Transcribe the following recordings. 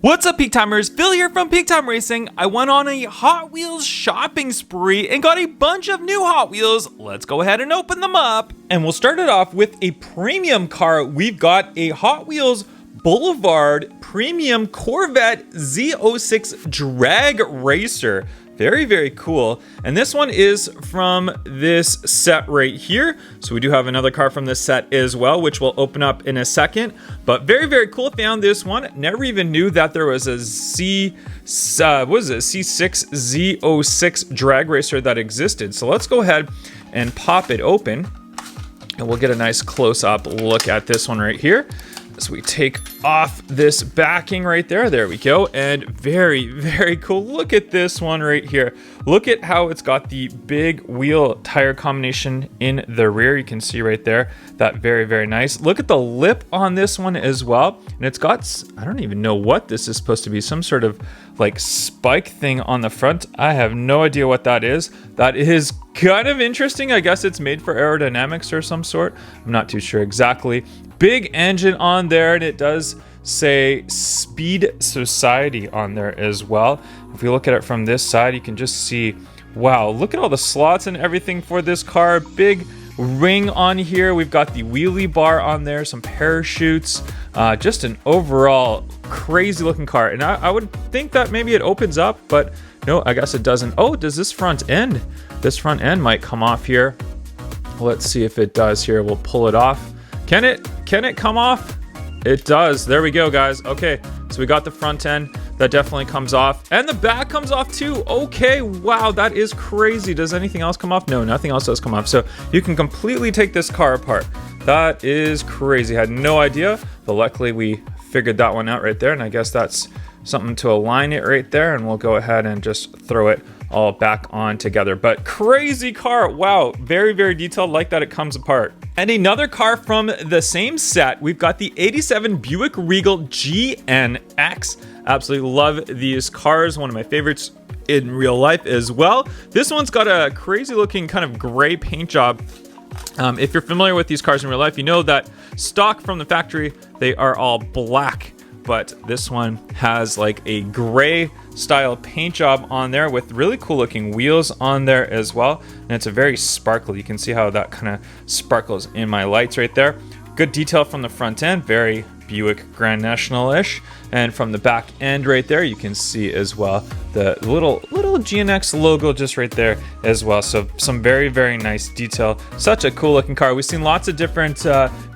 What's up, Peak Timers? Phil here from Peak Time Racing. I went on a Hot Wheels shopping spree and got a bunch of new Hot Wheels. Let's go ahead and open them up. And we'll start it off with a premium car. We've got a Hot Wheels Boulevard Premium Corvette Z06 Drag Racer. Very, very cool. And this one is from this set right here. So we do have another car from this set as well, which we'll open up in a second. But very, very cool. Found this one. Never even knew that there was a C6 Z06 drag racer that existed. So let's go ahead and pop it open. And we'll get a nice close-up look at this one right here. So we take off this backing right there. There we go. And very, very cool. Look at this one right here. Look at how it's got the big wheel tire combination in the rear. You can see right there. That very, very nice. Look at the lip on this one as well. And it's got, I don't even know what this is supposed to be. Some sort of like spike thing on the front. I have no idea what that is. That is kind of interesting. I guess it's made for aerodynamics or some sort. I'm not too sure exactly. Big engine on there, and it does say Speed Society on there as well. If we look at it from this side, you can just see, wow, look at all the slots and everything for this car. Big ring on here. We've got the wheelie bar on there, some parachutes, just an overall crazy looking car. And I would think that maybe it opens up, but no, I guess it doesn't. Oh, does this front end? This front end might come off here. Let's see if it does here. We'll pull it off. Can it come off? It does. There we go, guys. Okay, so we got the front end. That definitely comes off. And the back comes off too. Okay, wow, that is crazy. Does anything else come off? No, nothing else does come off. So you can completely take this car apart. That is crazy. I had no idea, but luckily we figured that one out right there. And I guess that's something to align it right there. And we'll go ahead and just throw it all back on together. But crazy car. Wow, very, very detailed. Like that it comes apart. And another car from the same set, we've got the 87 Buick Regal GNX. Absolutely love these cars. One of my favorites in real life as well. This one's got a crazy looking kind of gray paint job. If you're familiar with these cars in real life, you know that stock from the factory, they are all black. But this one has like a gray style paint job on there with really cool looking wheels on there as well. And it's a very sparkly. You can see how that kind of sparkles in my lights right there. Good detail from the front end, very Buick Grand National-ish. And from the back end right there, you can see as well the little GNX logo just right there as well. So some very, very nice detail. Such a cool looking car. We've seen lots of different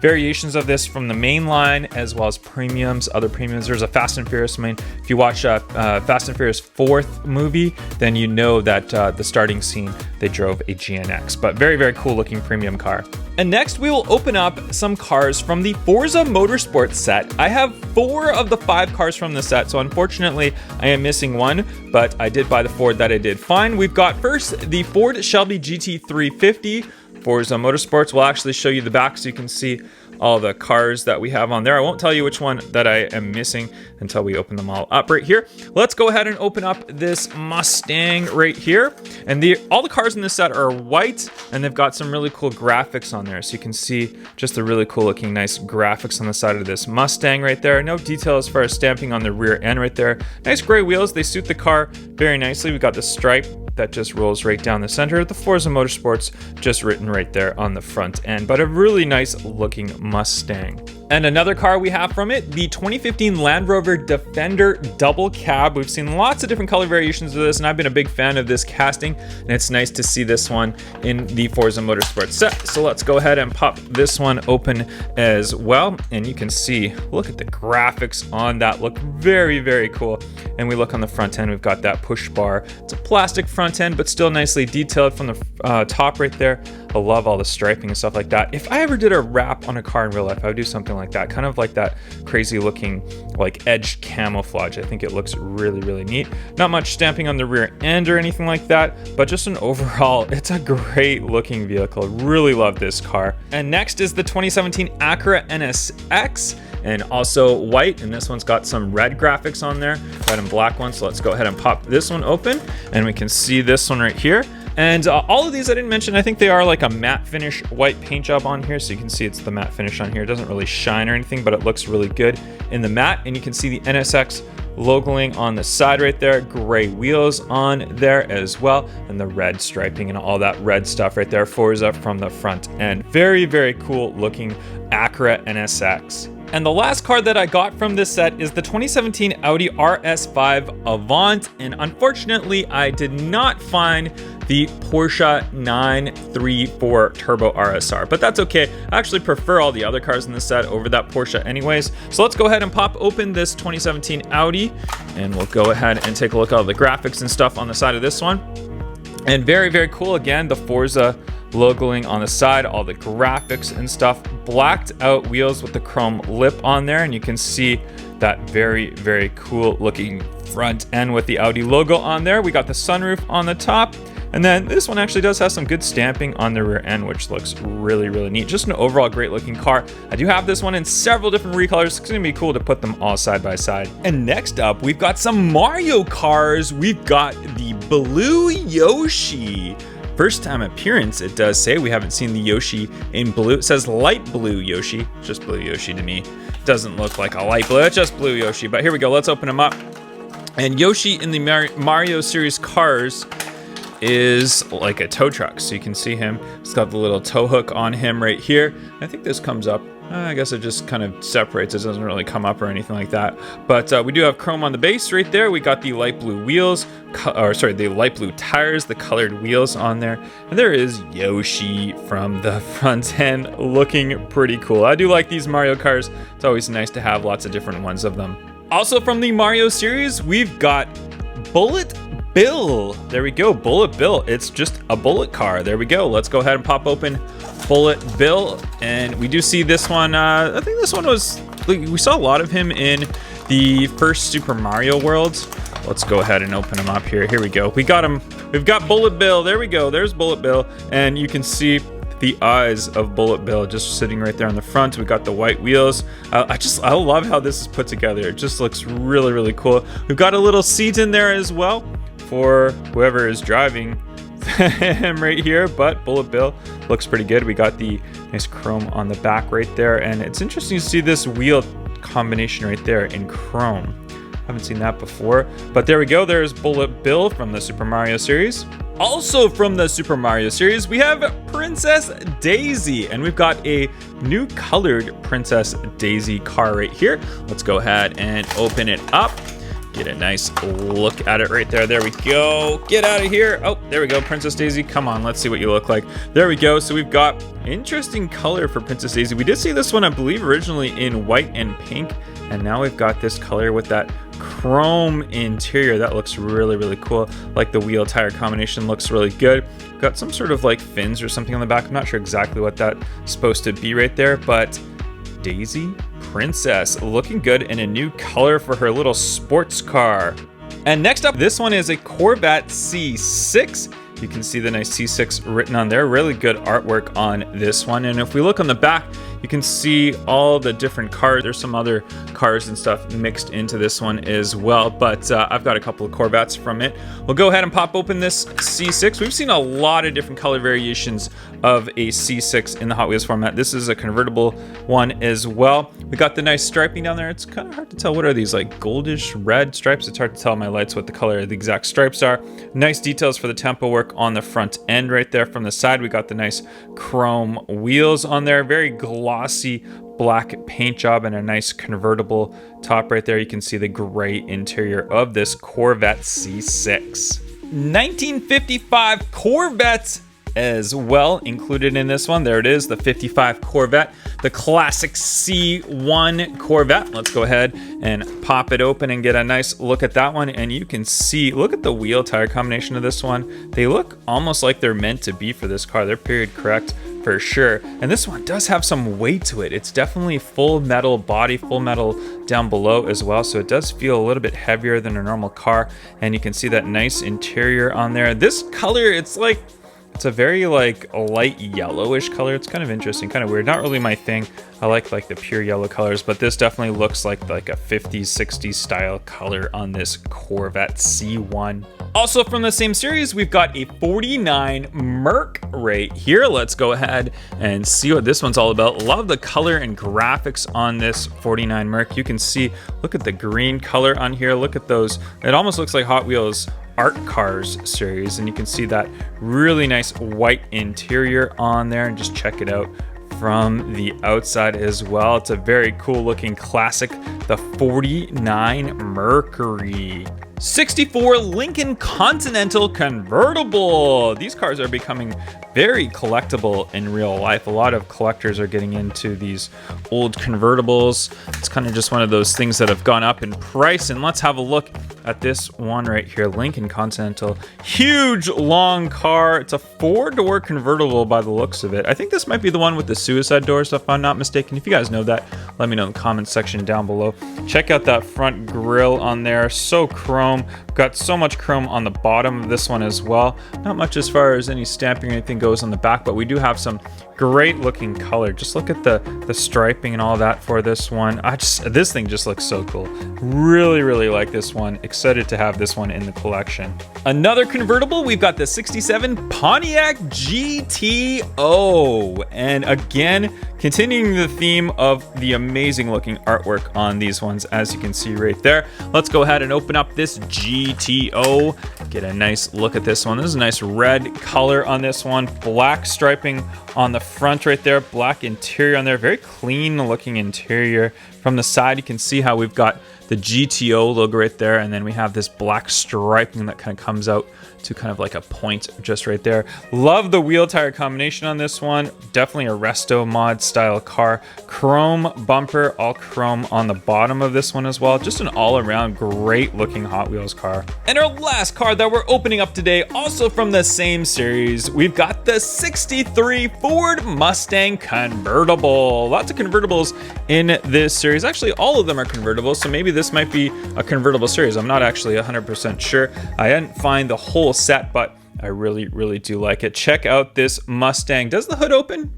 variations of this from the main line as well as premiums, other premiums. There's a Fast and Furious. I mean, if you watch Fast and Furious 4th movie, then you know that the starting scene, they drove a GNX. But very, very cool looking premium car. And next we will open up some cars from the Forza Motorsport set. I have 4 of the 5 cars from the set, so unfortunately I am missing one, but I did buy the Ford that I did find. We've got first the Ford Shelby GT350. Forza Motorsports. We'll actually show you the back so you can see all the cars that we have on there. I won't tell you which one that I am missing until we open them all up right here. Let's go ahead and open up this Mustang right here. And all the cars in this set are white, and they've got some really cool graphics on there. So you can see just the really cool looking nice graphics on the side of this Mustang right there. No detail as far as stamping on the rear end right there. Nice gray wheels. They suit the car very nicely. We've got the stripe that just rolls right down the center. The Forza Motorsports just written right there on the front end, but a really nice looking Mustang. And another car we have from it, the 2015 Land Rover Defender Double Cab. We've seen lots of different color variations of this, and I've been a big fan of this casting, and it's nice to see this one in the Forza Motorsport set. So let's go ahead and pop this one open as well, and you can see, look at the graphics on that, look very, very cool. And we look on the front end, we've got that push bar. It's a plastic front end, but still nicely detailed from the top right there. I love all the striping and stuff like that. If I ever did a wrap on a car in real life, I would do something like that, kind of like that crazy looking like edged camouflage. I think it looks really, really neat. Not much stamping on the rear end or anything like that, but just an overall, it's a great looking vehicle. Really love this car. And next is the 2017 Acura NSX, and also white, and this one's got some red graphics on there, red and black ones. So let's go ahead and pop this one open, and we can see this one right here. And all of these I didn't mention, I think they are like a matte finish white paint job on here. So you can see it's the matte finish on here. It doesn't really shine or anything, but it looks really good in the matte. And you can see the NSX logoing on the side right there, gray wheels on there as well, and the red striping and all that red stuff right there, Forza from the front end. Very, very cool looking ACURA NSX. And the last car that I got from this set is the 2017 Audi RS5 Avant, and unfortunately I did not find the Porsche 934 Turbo RSR, but that's okay. I actually prefer all the other cars in the set over that Porsche anyways. So let's go ahead and pop open this 2017 Audi, and we'll go ahead and take a look at all the graphics and stuff on the side of this one. And very, very cool. Again, the Forza logoing on the side, all the graphics and stuff, blacked out wheels with the chrome lip on there, and you can see that very, very cool looking front end with the Audi logo on there. We got the sunroof on the top, and then this one actually does have some good stamping on the rear end, which looks really, really neat. Just an overall great looking car. I do have this one in several different recolors. It's gonna be cool to put them all side by side. And next up, we've got some Mario cars. We've got the blue Yoshi. First time appearance, it does say. We haven't seen the Yoshi in blue. It says light blue Yoshi. Just blue Yoshi to me. Doesn't look like a light blue, it's just blue Yoshi. But here we go, let's open him up. And Yoshi in the Mario series cars is like a tow truck. So you can see him. It's got the little tow hook on him right here. I think this comes up. I guess it just kind of separates. It doesn't really come up or anything like that. But we do have chrome on the base right there. We got the light blue wheels, the light blue tires, the colored wheels on there. And there is Yoshi from the front end, looking pretty cool. I do like these Mario cars. It's always nice to have lots of different ones of them. Also from the Mario series, we've got Bullet Bill. There we go, Bullet Bill. It's just a bullet car. There we go. Let's go ahead and pop open Bullet Bill, and we do see this one. I think this one was, we saw a lot of him in the first Super Mario World. Let's go ahead and open him up here. Here we go. We got him. We've got Bullet Bill. There we go. There's Bullet Bill, and you can see the eyes of Bullet Bill just sitting right there on the front. We got the white wheels. I love how this is put together. It just looks really, really cool. We've got a little seat in there as well for whoever is driving him right here, but Bullet Bill looks pretty good. We got the nice chrome on the back right there, and it's interesting to see this wheel combination right there in chrome. Haven't seen that before, but there we go. There's Bullet Bill from the Super Mario series. Also from the Super Mario series, we have Princess Daisy, and we've got a new colored Princess Daisy car right here. Let's go ahead and open it up. Get a nice look at it right there. There we go. Get out of here. Oh, there we go. Princess Daisy. Come on, let's see what you look like. There we go. So we've got interesting color for Princess Daisy. We did see this one, I believe, originally in white and pink. And now we've got this color with that chrome interior. That looks really, really cool. Like the wheel tire combination looks really good. Got some sort of like fins or something on the back. I'm not sure exactly what that's supposed to be right there, but Daisy Princess looking good in a new color for her little sports car. And next up, this one is a Corvette C6. You can see the nice C6 written on there. Really good artwork on this one. And if we look on the back, you can see all the different cars. There's some other cars and stuff mixed into this one as well, but I've got a couple of Corvettes from it. We'll go ahead and pop open this C6. We've seen a lot of different color variations of a C6 in the Hot Wheels format. This is a convertible one as well. We got the nice striping down there. It's kind of hard to tell. What are these, like goldish red stripes? It's hard to tell in my lights what the color of the exact stripes are. Nice details for the tempo work on the front end right there. From the side, we got the nice chrome wheels on there. Very glossy black paint job and a nice convertible top right there. You can see the gray interior of this Corvette C6. 1955 Corvette as well included in this one. There it is, the 55 Corvette, the classic C1 Corvette. Let's go ahead and pop it open and get a nice look at that one. And you can see, look at the wheel tire combination of this one. They look almost like they're meant to be for this car. They're period correct for sure. And this one does have some weight to it. It's definitely full metal body, full metal down below as well. So it does feel a little bit heavier than a normal car. And you can see that nice interior on there. This color, it's like, It's a very like light yellowish color. It's kind of interesting, kind of weird. Not really my thing. I like the pure yellow colors, but this definitely looks like a 50s, 60s style color on this Corvette C1. Also from the same series, we've got a 49 Merc right here. Let's go ahead and see what this one's all about. Love the color and graphics on this 49 Merc. You can see, look at the green color on here. Look at those. It almost looks like Hot Wheels Art Cars series, and you can see that really nice white interior on there, and just check it out from the outside as well. It's a very cool looking classic, the 49 Mercury. 64 Lincoln Continental convertible. These cars are becoming very collectible in real life. A lot of collectors are getting into these old convertibles. It's kind of just one of those things that have gone up in price. And let's have a look at this one right here, Lincoln Continental. Huge, long car. It's a 4-door convertible by the looks of it. I think this might be the one with the suicide doors, if I'm not mistaken. If you guys know that, let me know in the comments section down below. Check out that front grille on there. So chrome. Got so much chrome on the bottom of this one as well. Not much as far as any stamping or anything goes on the back, but we do have some great looking color. Just look at the striping and all that for this one. This thing just looks so cool. Really like this one. Excited to have this one in the collection. Another convertible, we've got the 67 Pontiac GTO. And again, continuing the theme of the amazing looking artwork on these ones, as you can see right there. Let's go ahead and open up this GTO. Get a nice look at this one. This is a nice red color on this one. Black striping on the front right there. Black interior on there. Very clean looking interior. From the side, you can see how we've got the GTO logo right there, and then we have this black striping that kind of comes out to kind of like a point just right there. Love the wheel tire combination on this one. Definitely a resto mod style car. Chrome bumper, all chrome on the bottom of this one as well. Just an all around great looking Hot Wheels car. And our last car that we're opening up today, also from the same series, we've got the 63 Ford Mustang convertible. Lots of convertibles in this series. Actually, all of them are convertibles, so maybe this might be a convertible series. I'm not actually 100% sure. I didn't find the whole set, but I really do like it. Check out this Mustang. Does the hood open?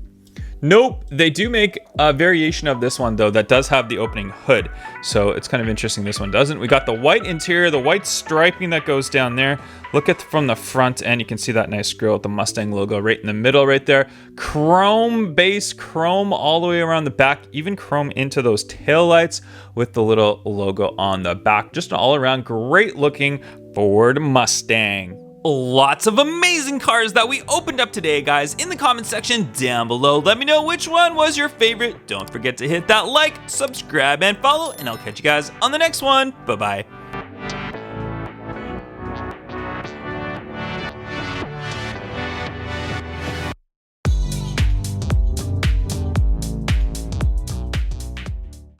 Nope. They do make a variation of this one though that does have the opening hood, so it's kind of interesting this one doesn't. We got the white interior, the white striping that goes down there. Look at from the front end, you can see that nice grille with the Mustang logo right in the middle right there. Chrome base, chrome all the way around the back, even chrome into those taillights with the little logo on the back. Just an all around great looking Ford Mustang. Lots of amazing cars that we opened up today, guys. In the comment section down below, let me know which one was your favorite. Don't forget to hit that like, subscribe, and follow, and I'll catch you guys on the next one. Bye-bye.